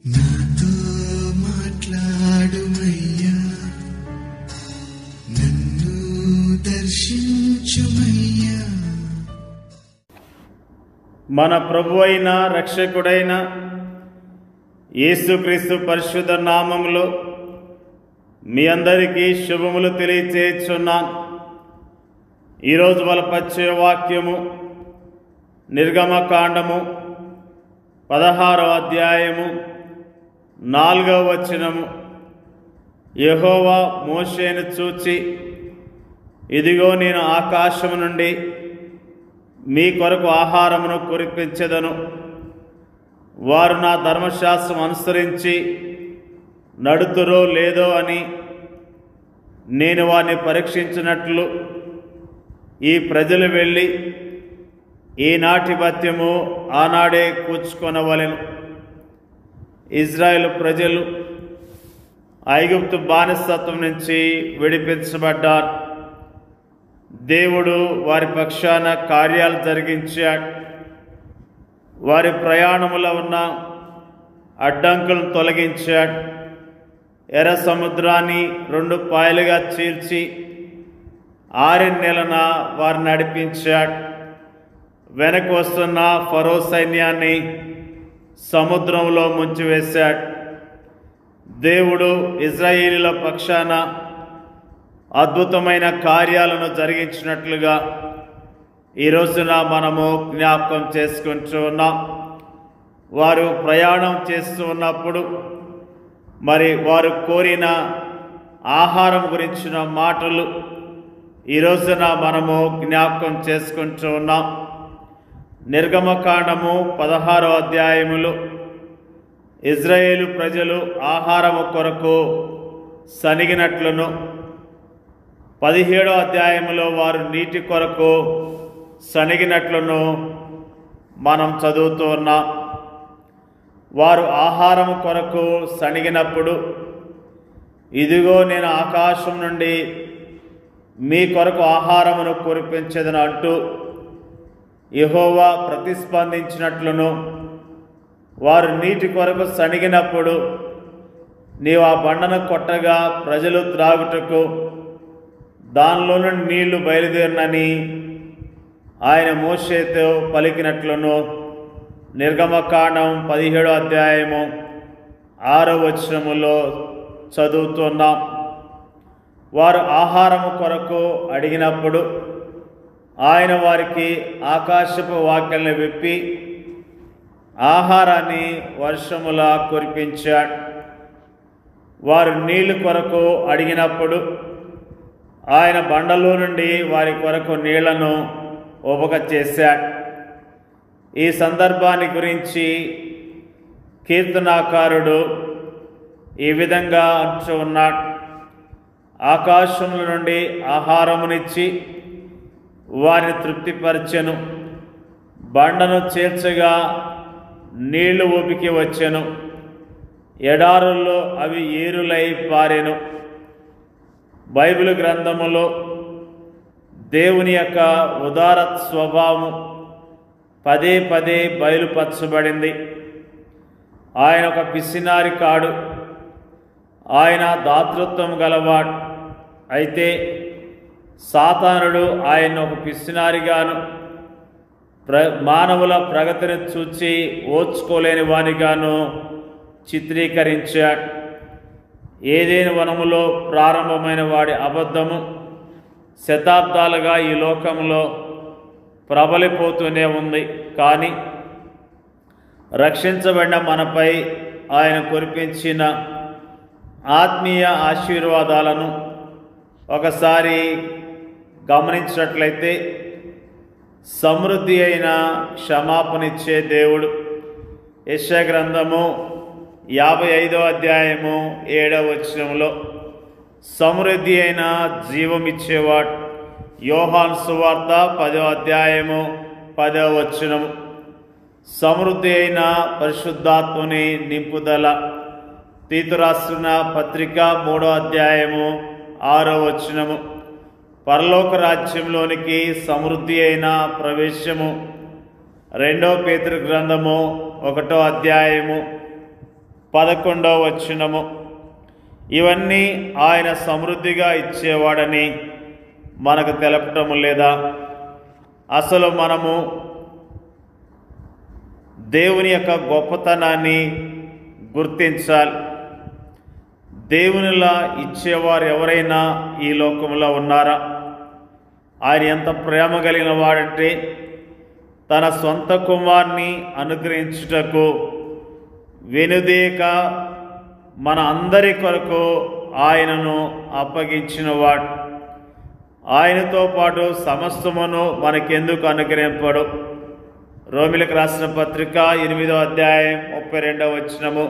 నాతో మాట్లాడుమయ్యా, నన్ను దర్శించుమయ్యా. మన ప్రభువైన రక్షకుడైన యేసుక్రీస్తు పరిశుద్ధ నామములో మీ అందరికీ శుభములు తెలియచేస్తున్నాను. ఈరోజు బలపరిచే వాక్యము నిర్గమకాండము 16వ అధ్యాయము 4వ వచనము. యెహోవా మోషేను చూచి, ఇదిగో నేను ఆకాశము నుండి మీ కొరకు ఆహారమును కురిపించెదను. వారు నా ధర్మశాస్త్రం అనుసరించి నడుతురో లేదో అని నేను వారిని పరీక్షించినట్లు ఈ ప్రజలు వెళ్ళి ఈనాటి భత్యము ఆనాడే కూర్చుకొనవలెను. ఇజ్రాయేలు ప్రజలు ఐగుప్తు బానిసత్వం నుంచి విడిపించబడ్డారు. దేవుడు వారి పక్షాన కార్యాలు జరిగించాడు. వారి ప్రయాణములో ఉన్న అడ్డంకులను తొలగించాడు. ఎర్ర సముద్రాన్ని 2 పాయలుగా చీల్చి 6 నెలన వారిని నడిపించాడు. వెనక వస్తున్న ఫరో సైన్యాన్ని సముద్రంలో ముంచివేశాడు. దేవుడు ఇశ్రాయేలీయుల పక్షాన అద్భుతమైన కార్యాలను జరిగించినట్లుగా ఈ రోజున మనము జ్ఞాపకం చేసుకుంటూ ఉన్నాం. వారు ప్రయాణం చేస్తూ ఉన్నప్పుడు మరి వారు కోరిన ఆహారం గురించిన మాటలు ఈ రోజున మనము జ్ఞాపకం చేసుకుంటూ ఉన్నాం. నిర్గమకాండము 16వ అధ్యాయములో ఇజ్రాయేలు ప్రజలు ఆహారము కొరకు సనిగినట్లును, 17వ అధ్యాయములో వారు నీటి కొరకు సనిగినట్లును మనం చదువుతూ ఉన్నాం. వారు ఆహారము కొరకు సనిగినప్పుడు, ఇదిగో నేను ఆకాశం నుండి మీ కొరకు ఆహారమును కురిపించెదను అంటూ యెహోవా ప్రతిస్పందించినట్లును, వారు నీటి కొరకు సనిగినప్పుడు నీవు ఆ బండను కొట్టగా ప్రజలు త్రాగుటకు దానిలో నుండి నీళ్లు బయలుదేరినని ఆయన మోషేతో పలికినట్లును నిర్గమకాండం 17వ అధ్యాయము 6వ వచనములో చదువుతున్నాం. వారు ఆహారము కొరకు అడిగినప్పుడు ఆయన వారికి ఆకాశపు వాక్యలను విప్పి ఆహారాన్ని వర్షములా కురిపించాడు. వారు నీళ్లు కొరకు అడిగినప్పుడు ఆయన బండలో నుండి వారి కొరకు నీళ్లను ఉబక చేశాడు. ఈ సందర్భాన్ని గురించి కీర్తనాకారుడు ఈ విధంగా అంటూ ఉన్నాడు: ఆకాశముల నుండి ఆహారమునిచ్చి వారిని తృప్తిపరచెను, బండను చేర్చగా నీళ్లు ఉబికి వచ్చెను, ఎడారుల్లో అవి ఏరులై పారెను. బైబిల్ గ్రంథములో దేవుని యొక్క ఉదార స్వభావం పదే పదే బయలుపరచబడింది. ఆయన ఒక పిసినారి కాడు, ఆయన దాతృత్వం గలవాడు. అయితే సాతానుడు ఆయన ఒక పిసినారిగాను, మానవుల ప్రగతిని చూచి ఓర్చుకోలేని వానిగాను చిత్రీకరించాడు. ఏదైనా వనములో ప్రారంభమైన వాడి అబద్ధము శతాబ్దాలుగా ఈ లోకంలో ప్రబలిపోతూనే ఉంది. కానీ రక్షించబడిన మనపై ఆయన కురిపించిన ఆత్మీయ ఆశీర్వాదాలను ఒకసారి గమనించినట్లయితే సమృద్ధి అయిన క్షమాపణిచ్చే దేవుడు. యెషయా గ్రంథము 55వ అధ్యాయము 7వ వచనంలో సమృద్ధి అయిన జీవమిచ్చేవాడు. యోహాను సువార్త 10వ అధ్యాయము 10వ వచనము సమృద్ధి అయిన పరిశుద్ధాత్మని నింపుదల. తీతు రాసిన పత్రిక 3వ అధ్యాయము 6వ వచనము పరలోక రాజ్యంలోనికి సమృద్ధి అయిన ప్రవేశము. 2వ పేతురు గ్రంథము 1వ అధ్యాయము 11వ వచనము. ఇవన్నీ ఆయన సమృద్ధిగా ఇచ్చేవాడని మనకు తెలపటం లేదా? అసలు మనము దేవుని యొక్క గొప్పతనాన్ని గుర్తించాలి. దేవునిలా ఇచ్చేవారు ఎవరైనా ఈ లోకంలో ఉన్నారా? ఆయన ఎంత ప్రేమ కలిగిన వాడంటే తన సొంత కుమార్ని అనుగ్రహించుటకు వెనుదేక మన అందరి కొరకు ఆయనను అప్పగించినవాడు. ఆయనతో పాటు సమస్తమును మనకెందుకు అనుగ్రహింపడు? రోమిలకు రాసిన పత్రిక 8వ అధ్యాయం 32వ వచనము.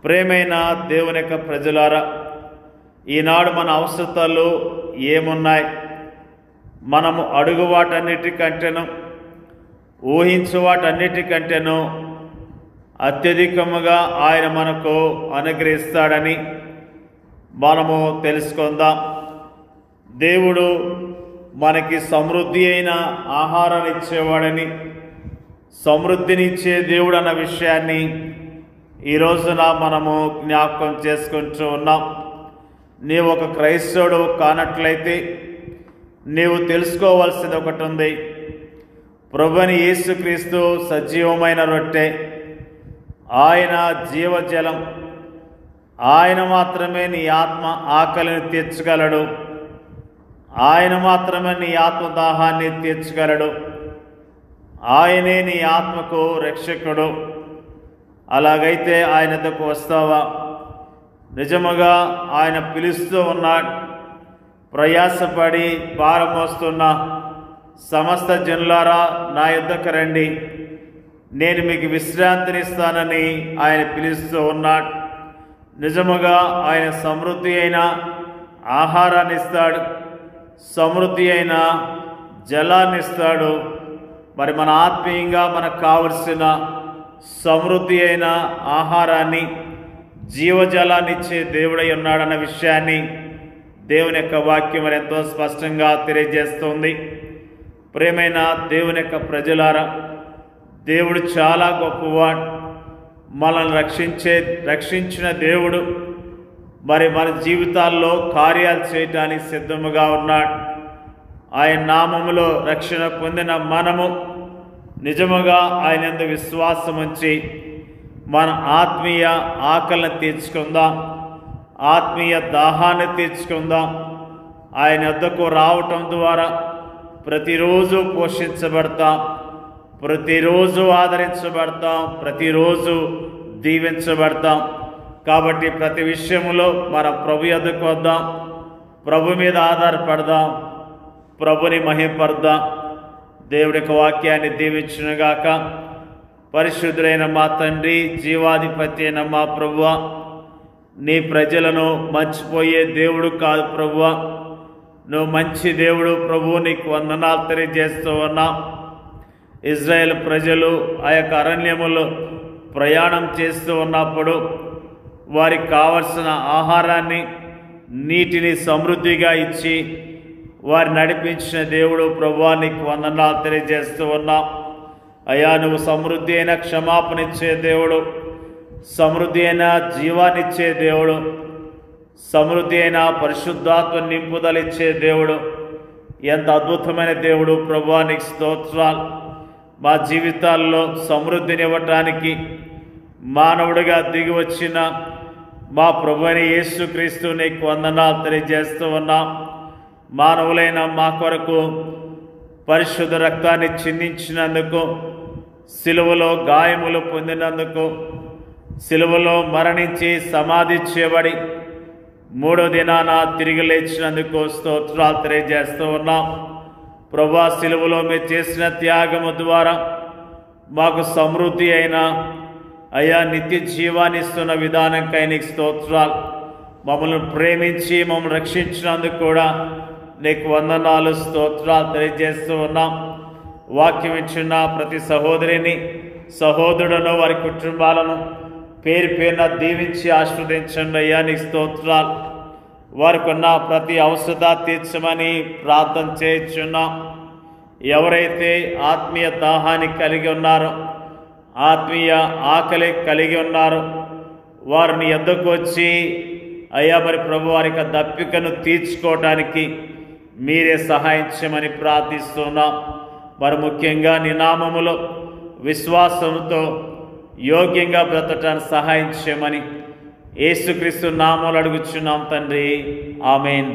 ప్రేమైన దేవుని యొక్క ప్రజలారా, ఈనాడు మన అవసరతలు ఏమున్నాయి? మనము అడుగు వాటన్నిటికంటేను, ఊహించు వాటన్నిటికంటేను అత్యధికముగా ఆయన మనకు అనుగ్రహిస్తాడని మనము తెలుసుకుందాం. దేవుడు మనకి సమృద్ధి అయిన ఆహారాన్ని ఇచ్చేవాడని, సమృద్ధినిచ్చే దేవుడు అన్న విషయాన్ని ఈ రోజున మనము జ్ఞాపకం చేసుకుంటూ ఉన్నాం. నీవు ఒక క్రైస్తవుడు కానట్లయితే నీవు తెలుసుకోవాల్సింది ఒకటి ఉంది. ప్రభువైన యేసుక్రీస్తు సజీవమైన రొట్టె, ఆయన జీవజలం. ఆయన మాత్రమే నీ ఆత్మ ఆకలిని తీర్చగలడు. ఆయన మాత్రమే నీ ఆత్మ దాహాన్ని తీర్చగలడు. ఆయనే నీ ఆత్మకు రక్షకుడు. అలాగైతే ఆయన వద్దకు వస్తావా? నిజముగా ఆయన పిలుస్తూ ఉన్నాడు. ప్రయాసపడి భారం మోస్తున్న సమస్త జనులారా, నా యొద్దకు రండి, నేను మీకు విశ్రాంతినిస్తానని ఆయన పిలుస్తూ ఉన్నాడు. నిజముగా ఆయన సమృద్ధి అయిన ఆహారాన్ని ఇస్తాడు, సమృద్ధి అయిన జలాన్ని ఇస్తాడు. మరి మన ఆత్మీయంగా మనకు కావలసిన సమృద్ధి అయిన ఆహారాన్ని, జీవజలాన్ని ఇచ్చే దేవుడై ఉన్నాడన్న విషయాన్ని దేవుని యొక్క వాక్యం మరి ఎంతో స్పష్టంగా తెలియజేస్తుంది. ప్రేమైన దేవుని యొక్క ప్రజలారా, దేవుడు చాలా గొప్పవాడు. మనల్ని రక్షించిన దేవుడు మరి మన జీవితాల్లో కార్యాలు చేయడానికి సిద్ధముగా ఉన్నాడు. ఆయన నామములో రక్షణ పొందిన మనము నిజముగా ఆయన యందు విశ్వాసం ఉంచి మన ఆత్మీయ ఆకలిని తీర్చుకుందాం, ఆత్మీయ దాహాన్ని తీర్చుకుందాం. ఆయన వద్దకు రావటం ద్వారా ప్రతిరోజు పోషించబడతాం, ప్రతిరోజు ఆదరించబడతాం, ప్రతిరోజు దీవించబడతాం. కాబట్టి ప్రతి విషయంలో మనం ప్రభు యొద్దకు వద్దాం, ప్రభు మీద ఆధారపడదాం, ప్రభుని మహిమపడదాం. దేవుడి యొక్క వాక్యాన్ని దీవించునుగాక. పరిశుద్ధుడైన మా తండ్రి, జీవాధిపతి అయిన మా ప్రభువా, నీ ప్రజలను మర్చిపోయే దేవుడు కాదు ప్రభువా. నువ్వు మంచి దేవుడు ప్రభు. నీకు వందనాలు తెలియజేస్తూ ఉన్నాం. ఇజ్రాయేల్ ప్రజలు ఆ యొక్క అరణ్యములో ప్రయాణం చేస్తూ ఉన్నప్పుడు వారికి కావలసిన ఆహారాన్ని, నీటిని సమృద్ధిగా ఇచ్చి వారి నడిపించిన దేవుడు ప్రభువా, నీకు వందనాలు తెలియజేస్తూ ఉన్నాం. అయ్యా, నువ్వు సమృద్ధి అయిన క్షమాపణిచ్చే దేవుడు, సమృద్ధి అయిన జీవాన్నిచ్చే దేవుడు, సమృద్ధి అయిన పరిశుద్ధాత్మ నింపుదలిచ్చే దేవుడు. ఎంత అద్భుతమైన దేవుడు ప్రభువా, నీకు స్తోత్రాలు. మా జీవితాల్లో సమృద్ధినివ్వటానికి మానవుడిగా దిగి వచ్చిన మా ప్రభువైన యేసుక్రీస్తు నీకు వందనాలు తెలియజేస్తూ ఉన్నాం. మానవులైన మా కొరకు పరిశుద్ధ రక్తాన్ని చిందించినందుకు, సిలువలో గాయములు పొందినందుకు, సిలువలో మరణించి సమాధి చేయబడి 3వ దినాన తిరిగి లేచినందుకు స్తోత్రాలు తెలియజేస్తూ ఉన్నాం. ప్రభువా, సిలువలో మీరు చేసిన త్యాగము ద్వారా మాకు సమృద్ధి అయిన అయ్యా నిత్య జీవాన్ని ఇస్తున్న విధానంకై నీకు స్తోత్రాలు. మమ్మల్ని ప్రేమించి మమ్మల్ని రక్షించినందుకు కూడా నీకు వందనాలు, స్తోత్రాలు తెలియజేస్తూ ఉన్నాం. వాక్యం ఇచ్చిన ప్రతి సహోదరిని, సహోదరులను, వారి కుటుంబాలను పేరు పేరున దీవించి ఆశీర్వదించండి అయ్యా, నీకు స్తోత్రాలు. వారికి ఉన్న ప్రతి అవసరత తీర్చమని ప్రార్థన చేయించున్నాం. ఎవరైతే ఆత్మీయ దాహాన్ని కలిగి ఉన్నారో, ఆత్మీయ ఆకలి కలిగి ఉన్నారో, వారిని ఎద్దకు వచ్చి అయ్యా మరి ప్రభు వారి యొక్క దప్పికను తీర్చుకోవటానికి మీరే సహాయం చేయమని ప్రార్థిస్తున్నాం. మరి ముఖ్యంగా నీ నామములో విశ్వాసంతో యోగ్యంగా బ్రతకటానికి సహాయం చేయమని యేసుక్రీస్తు నామములో అడుగుచున్నాం తండ్రి. ఆమేన్.